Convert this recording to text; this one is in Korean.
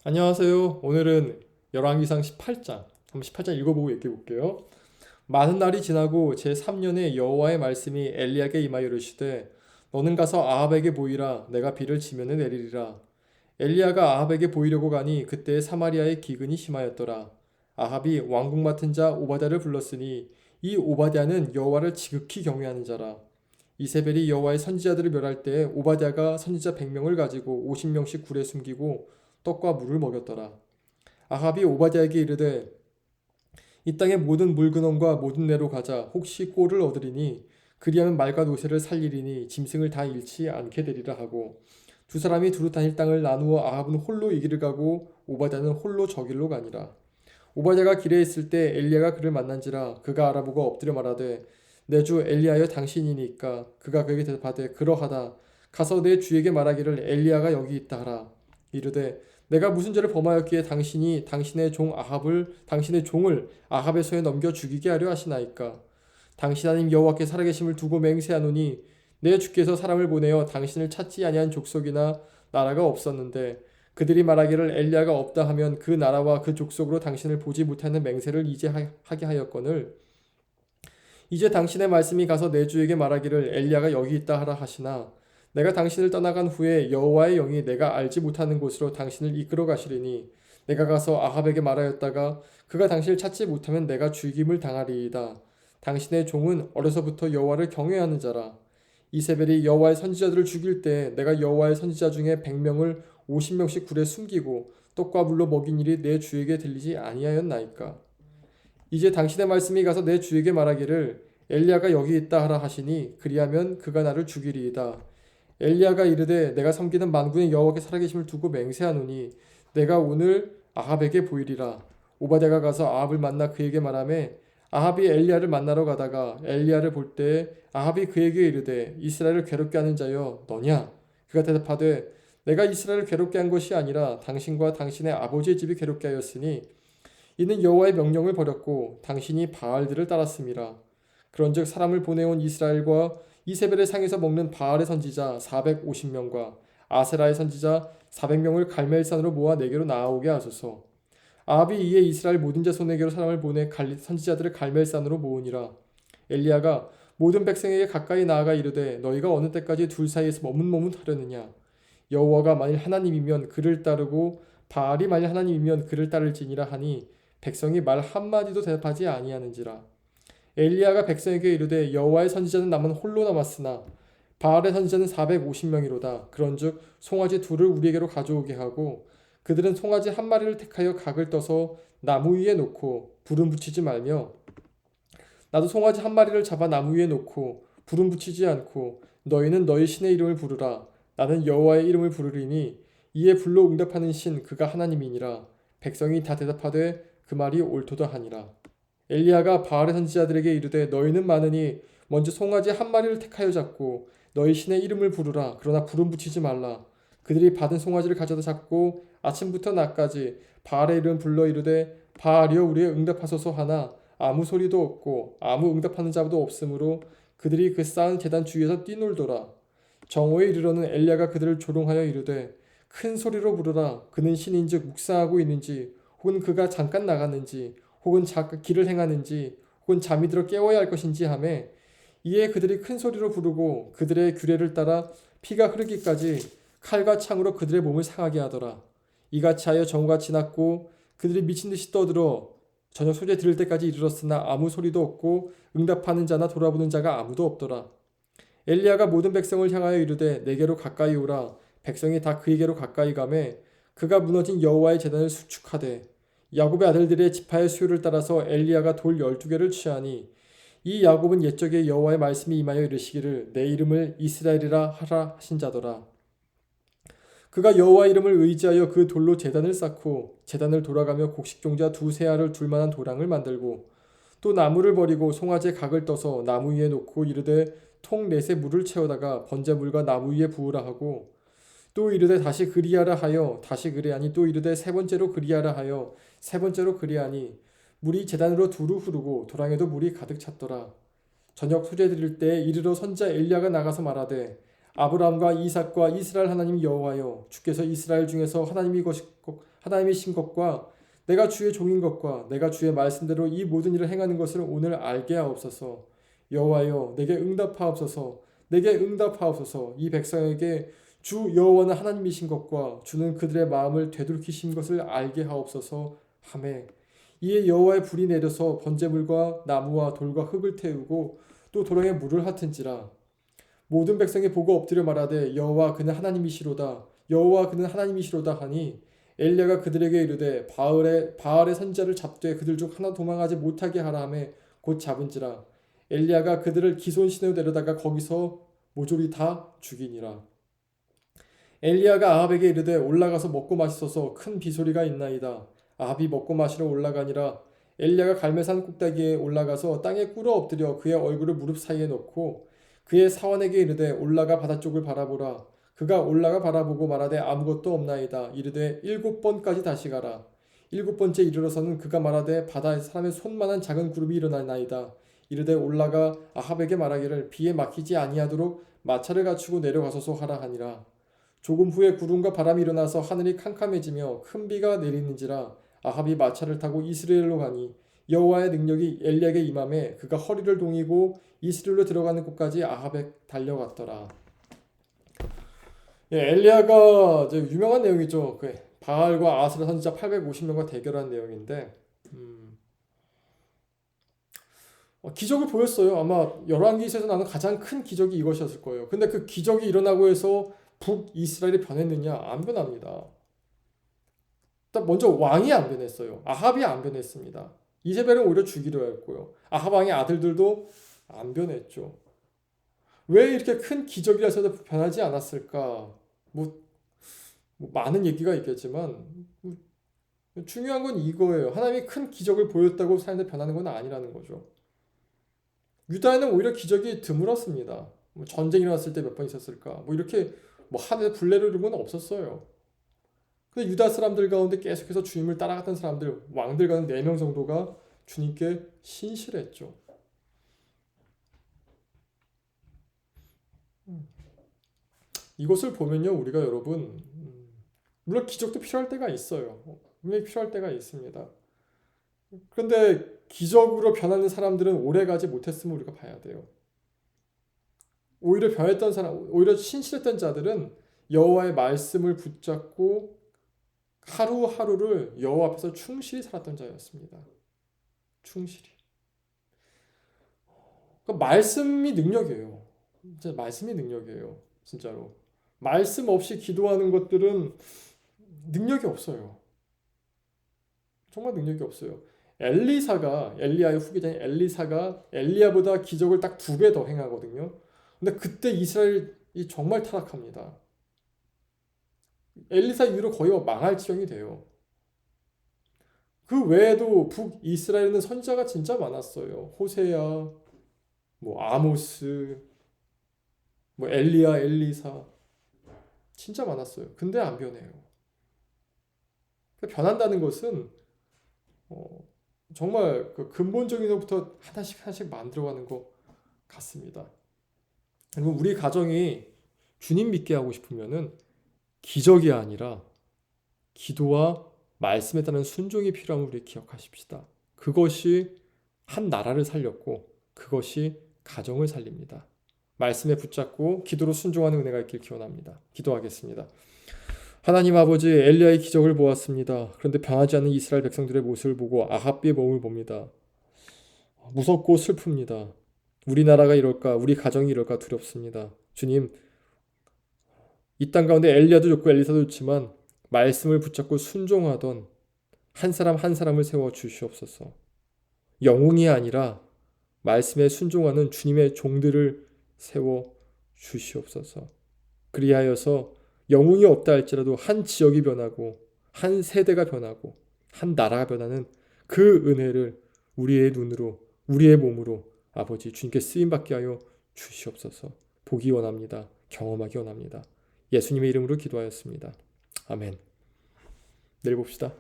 안녕하세요. 오늘은 열왕기상 18장, 한번 18장 읽어보고 얘기해 볼게요. 많은 날이 지나고 제3년에 여호와의 말씀이 엘리야에게 임하여 이르시되 너는 가서 아합에게 보이라. 내가 비를 지면에 내리리라. 엘리야가 아합에게 보이려고 가니 그때 사마리아의 기근이 심하였더라. 아합이 왕궁 맡은 자 오바댜를 불렀으니 이 오바댜는 여호와를 지극히 경외하는 자라. 이세벨이 여호와의 선지자들을 멸할 때 오바댜가 선지자 100명을 가지고 50명씩 굴에 숨기고 떡과 물을 먹였더라. 아합이 오바댜에게 이르되 이 땅의 모든 물근원과 모든 내로 가자. 혹시 꼴을 얻으리니 그리하면 말과 노새를 살리리니 짐승을 다 잃지 않게 되리라 하고 두 사람이 두루 다닐 땅을 나누어 아합은 홀로 이 길을 가고 오바댜는 홀로 저 길로 가니라. 오바댜가 길에 있을 때 엘리야가 그를 만난지라. 그가 알아보고 엎드려 말하되 내 주 엘리야여 당신이니까. 그가 그에게 대답하되 그러하다. 가서 내 주에게 말하기를 엘리야가 여기 있다 하라. 이르되 내가 무슨 죄를 범하였기에 당신이 당신의 종을 아합의 손에 넘겨 죽이게 하려 하시나이까. 당신 하나님 여호와께 살아계심을 두고 맹세하노니 내 주께서 사람을 보내어 당신을 찾지 아니한 족속이나 나라가 없었는데 그들이 말하기를 엘리야가 없다 하면 그 나라와 그 족속으로 당신을 보지 못하는 맹세를 이제 하게 하였거늘 이제 당신의 말씀이 가서 내 주에게 말하기를 엘리야가 여기 있다 하라 하시나 내가 당신을 떠나간 후에 여호와의 영이 내가 알지 못하는 곳으로 당신을 이끌어 가시리니 내가 가서 아합에게 말하였다가 그가 당신을 찾지 못하면 내가 죽임을 당하리이다. 당신의 종은 어려서부터 여호와를 경외하는 자라. 이세벨이 여호와의 선지자들을 죽일 때 내가 여호와의 선지자 중에 100명을 50명씩 굴에 숨기고 떡과 물로 먹인 일이 내 주에게 들리지 아니하였나이까. 이제 당신의 말씀이 가서 내 주에게 말하기를 엘리야가 여기 있다 하라 하시니 그리하면 그가 나를 죽이리이다. 엘리야가 이르되 내가 섬기는 만군의 여호와께 살아계심을 두고 맹세하노니 내가 오늘 아합에게 보이리라. 오바댜가 가서 아합을 만나 그에게 말하매 아합이 엘리야를 만나러 가다가 엘리야를 볼 때 아합이 그에게 이르되 이스라엘을 괴롭게 하는 자여 너냐? 그가 대답하되 내가 이스라엘을 괴롭게 한 것이 아니라 당신과 당신의 아버지의 집이 괴롭게 하였으니 이는 여호와의 명령을 버렸고 당신이 바알들을 따랐음이라. 그런즉 사람을 보내온 이스라엘과 이세벨의 상에서 먹는 바알의 선지자 450명과 아세라의 선지자 400명을 갈멜산으로 모아 내게로 나아오게 하소서. 아합이 이에 이스라엘 모든 자손에게로 사람을 보내 선지자들을 갈멜산으로 모으니라. 엘리야가 모든 백성에게 가까이 나아가 이르되 너희가 어느 때까지 둘 사이에서 머뭇머뭇하려느냐. 여호와가 만일 하나님이면 그를 따르고 바알이 만일 하나님이면 그를 따를지니라 하니 백성이 말 한마디도 대답하지 아니하는지라. 엘리야가 백성에게 이르되 여호와의 선지자는 남은 홀로 남았으나 바알의 선지자는 450명이로다. 그런즉 송아지 둘을 우리에게로 가져오게 하고 그들은 송아지 한 마리를 택하여 각을 떠서 나무 위에 놓고 불은 붙이지 말며 나도 송아지 한 마리를 잡아 나무 위에 놓고 불은 붙이지 않고 너희는 너희 신의 이름을 부르라. 나는 여호와의 이름을 부르리니 이에 불로 응답하는 신 그가 하나님이니라. 백성이 다 대답하되 그 말이 옳도다 하니라. 엘리야가 바알의 선지자들에게 이르되 너희는 많으니 먼저 송아지 한 마리를 택하여 잡고 너희 신의 이름을 부르라. 그러나 불은 붙이지 말라. 그들이 받은 송아지를 가져다 잡고 아침부터 낮까지 바알의 이름 불러 이르되 바알이여 우리의 응답하소서 하나 아무 소리도 없고 아무 응답하는 자도 없으므로 그들이 그 쌓은 제단 주위에서 뛰놀더라. 정오에 이르러는 엘리야가 그들을 조롱하여 이르되 큰 소리로 부르라. 그는 신인즉 묵상하고 있는지 혹은 그가 잠깐 나갔는지 혹은 길을 행하는지 혹은 잠이 들어 깨워야 할 것인지 하매 이에 그들이 큰 소리로 부르고 그들의 규례를 따라 피가 흐르기까지 칼과 창으로 그들의 몸을 상하게 하더라. 이같이 하여 정오가 지났고 그들이 미친 듯이 떠들어 저녁 소재 들을 때까지 이르렀으나 아무 소리도 없고 응답하는 자나 돌아보는 자가 아무도 없더라. 엘리야가 모든 백성을 향하여 이르되 내게로 가까이 오라. 백성이 다 그에게로 가까이 가매 그가 무너진 여호와의 제단을 수축하되 야곱의 아들들의 지파의 수요를 따라서 엘리야가 돌 12개를 취하니 이 야곱은 옛적에 여호와의 말씀이 임하여 이르시기를 내 이름을 이스라엘이라 하라 하신 자더라. 그가 여호와 이름을 의지하여 그 돌로 제단을 쌓고 제단을 돌아가며 곡식종자 두세 알을 둘 만한 도랑을 만들고 또 나무를 버리고 송아지의 각을 떠서 나무 위에 놓고 이르되 통 넷에 물을 채우다가 번제물과 나무 위에 부으라 하고 또 이르되 다시 그리하라 하여 다시 그리하니 또 이르되 세 번째로 그리하라 하여 세 번째로 그리하니 물이 제단으로 두루 흐르고 도랑에도 물이 가득 찼더라. 저녁 소재 드릴 때에 이르러 선지자 엘리야가 나가서 말하되 아브라함과 이삭과 이스라엘 하나님 여호와여, 주께서 이스라엘 중에서 하나님이신 것과 내가 주의 종인 것과 내가 주의 말씀대로 이 모든 일을 행하는 것을 오늘 알게 하옵소서. 여호와여, 내게 응답하옵소서. 내게 응답하옵소서. 이 백성에게 주 여호와는 하나님이신 것과 주는 그들의 마음을 되돌이키신 것을 알게 하옵소서 하매, 이에 여호와의 불이 내려서 번제물과 나무와 돌과 흙을 태우고 또 도랑에 물을 핫은지라. 모든 백성이 보고 엎드려 말하되 여호와 그는 하나님이시로다. 여호와 그는 하나님이시로다 하니, 엘리야가 그들에게 이르되 바알의 선지자를 잡되 그들 중 하나 도망하지 못하게 하라 하매 곧 잡은지라. 엘리야가 그들을 기손시내로 데려다가 거기서 모조리 다 죽이니라. 엘리야가 아합에게 이르되 올라가서 먹고 마시소서. 큰 비소리가 있나이다. 아합이 먹고 마시러 올라가니라. 엘리야가 갈멜산 꼭대기에 올라가서 땅에 꿇어 엎드려 그의 얼굴을 무릎 사이에 놓고 그의 사원에게 이르되 올라가 바다 쪽을 바라보라. 그가 올라가 바라보고 말하되 아무것도 없나이다. 이르되 7번까지 다시 가라. 7번째 이르러서는 그가 말하되 바다에 사람의 손만한 작은 그룹이 일어나나이다. 이르되 올라가 아합에게 말하기를 비에 막히지 아니하도록 마차를 갖추고 내려가소서 하라 하니라. 조금 후에 구름과 바람이 일어나서 하늘이 캄캄해지며 큰 비가 내리는지라. 아합이 마차를 타고 이스라엘로 가니 여호와의 능력이 엘리야에게 임함에 그가 허리를 동이고 이스라엘로 들어가는 곳까지 아합에 달려갔더라. 엘리야가 이제 유명한 내용이죠. 그 바알과 아스라 선지자 850명과 대결한 내용인데, 기적을 보였어요. 아마 열왕기에서 나는 가장 큰 기적이 이것이었을 거예요. 근데 그 기적이 일어나고 해서 북이스라엘이 변했느냐? 안 변합니다. 일단 먼저 왕이 안 변했어요. 아합이 안 변했습니다. 이세벨은 오히려 죽이려 했고요. 아합 왕의 아들들도 안 변했죠. 왜 이렇게 큰 기적이라 해서 변하지 않았을까? 뭐 많은 얘기가 있겠지만 중요한 건 이거예요. 하나님이 큰 기적을 보였다고 사람들 변하는 건 아니라는 거죠. 유다에는 오히려 기적이 드물었습니다. 전쟁이 일어났을 때 몇 번 있었을까? 이렇게 하늘에 불 내리는 건 없었어요. 근데 유다 사람들 가운데 계속해서 주님을 따라갔던 사람들, 왕들 가는 4명 정도가 주님께 신실했죠. 이것을 보면요, 우리가 여러분, 물론 기적도 필요할 때가 있어요. 분명히 필요할 때가 있습니다. 그런데 기적으로 변하는 사람들은 오래 가지 못했음을 우리가 봐야 돼요. 오히려 변했던 사람, 오히려 신실했던 자들은 여호와의 말씀을 붙잡고 하루하루를 여호와 앞에서 충실히 살았던 자였습니다. 충실히. 그러니까 말씀이 능력이에요. 진짜 말씀이 능력이에요. 진짜로. 말씀 없이 기도하는 것들은 능력이 없어요. 정말 능력이 없어요. 엘리야의 후계자인 엘리사가 엘리야보다 기적을 딱 2배 더 행하거든요. 근데 그때 이스라엘이 정말 타락합니다. 엘리사 이후로 거의 망할 지경이 돼요. 그 외에도 북이스라엘에는 선지자가 진짜 많았어요. 호세야, 아모스, 엘리야, 엘리사 진짜 많았어요. 근데 안 변해요. 변한다는 것은 정말 그 근본적인 것부터 하나씩 만들어가는 것 같습니다. 그리고 우리 가정이 주님 믿게 하고 싶으면은 기적이 아니라 기도와 말씀에 따른 순종이 필요함을 우리 기억하십시다. 그것이 한 나라를 살렸고 그것이 가정을 살립니다. 말씀에 붙잡고 기도로 순종하는 은혜가 있길 기원합니다. 기도하겠습니다. 하나님 아버지, 엘리야의 기적을 보았습니다. 그런데 변하지 않는 이스라엘 백성들의 모습을 보고 아합의 몸을 봅니다. 무섭고 슬픕니다. 우리나라가 이럴까, 우리 가정이 이럴까 두렵습니다. 주님, 이 땅 가운데 엘리야도 좋고 엘리사도 좋지만 말씀을 붙잡고 순종하던 한 사람 한 사람을 세워 주시옵소서. 영웅이 아니라 말씀에 순종하는 주님의 종들을 세워 주시옵소서. 그리하여서 영웅이 없다 할지라도 한 지역이 변하고 한 세대가 변하고 한 나라가 변하는 그 은혜를 우리의 눈으로 우리의 몸으로 아버지 주님께 쓰임받게 하여 주시옵소서. 보기 원합니다. 경험하기 원합니다. 예수님의 이름으로 기도하였습니다. 아멘. 내일 봅시다.